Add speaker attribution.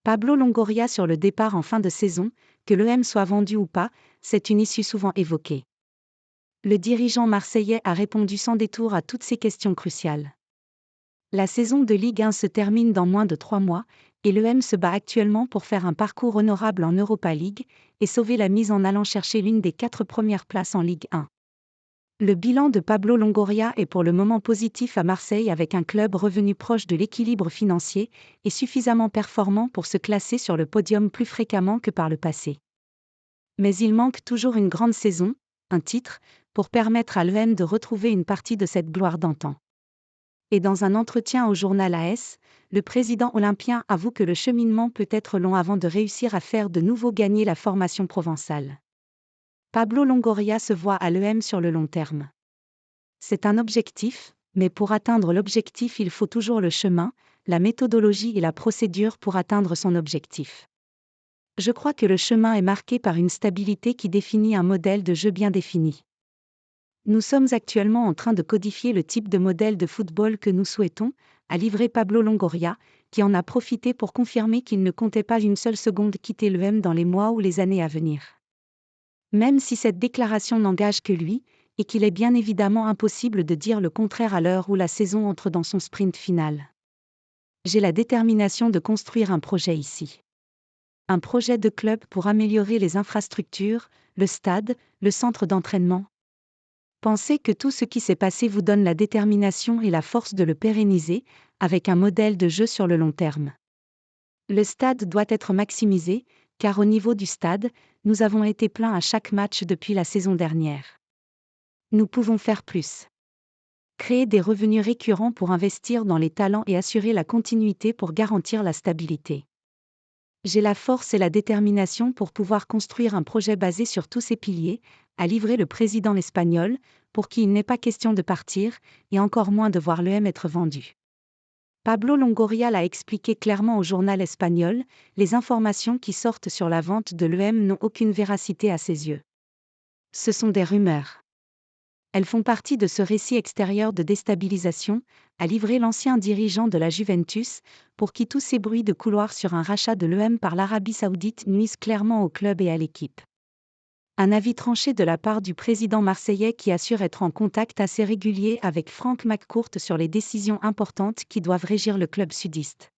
Speaker 1: Pablo Longoria sur le départ en fin de saison, que l'OM soit vendu ou pas, c'est une issue souvent évoquée. Le dirigeant marseillais a répondu sans détour à toutes ces questions cruciales. La saison de Ligue 1 se termine dans moins de 3 mois, et l'OM se bat actuellement pour faire un parcours honorable en Europa League, et sauver la mise en allant chercher l'une des 4 premières places en Ligue 1. Le bilan de Pablo Longoria est pour le moment positif à Marseille avec un club revenu proche de l'équilibre financier et suffisamment performant pour se classer sur le podium plus fréquemment que par le passé. Mais il manque toujours une grande saison, un titre, pour permettre à l'OM de retrouver une partie de cette gloire d'antan. Et dans un entretien au journal AS, le président olympien avoue que le cheminement peut être long avant de réussir à faire de nouveau gagner la formation provençale. Pablo Longoria se voit à l'OM sur le long terme. C'est un objectif, mais pour atteindre l'objectif il faut toujours le chemin, la méthodologie et la procédure pour atteindre son objectif. Je crois que le chemin est marqué par une stabilité qui définit un modèle de jeu bien défini. Nous sommes actuellement en train de codifier le type de modèle de football que nous souhaitons, a livré Pablo Longoria, qui en a profité pour confirmer qu'il ne comptait pas une seule seconde quitter l'OM dans les mois ou les années à venir. Même si cette déclaration n'engage que lui, et qu'il est bien évidemment impossible de dire le contraire à l'heure où la saison entre dans son sprint final. J'ai la détermination de construire un projet ici. Un projet de club pour améliorer les infrastructures, le stade, le centre d'entraînement. Pensez que tout ce qui s'est passé vous donne la détermination et la force de le pérenniser, avec un modèle de jeu sur le long terme. Le stade doit être maximisé, car au niveau du stade, nous avons été pleins à chaque match depuis la saison dernière. Nous pouvons faire plus. Créer des revenus récurrents pour investir dans les talents et assurer la continuité pour garantir la stabilité. J'ai la force et la détermination pour pouvoir construire un projet basé sur tous ces piliers, a livré le président espagnol, pour qui il n'est pas question de partir, et encore moins de voir l'OM être vendu. Pablo Longoria l'a expliqué clairement au journal espagnol, les informations qui sortent sur la vente de l'OM n'ont aucune véracité à ses yeux. Ce sont des rumeurs. Elles font partie de ce récit extérieur de déstabilisation, a livré l'ancien dirigeant de la Juventus, pour qui tous ces bruits de couloir sur un rachat de l'OM par l'Arabie Saoudite nuisent clairement au club et à l'équipe. Un avis tranché de la part du président marseillais qui assure être en contact assez régulier avec Frank McCourt sur les décisions importantes qui doivent régir le club sudiste.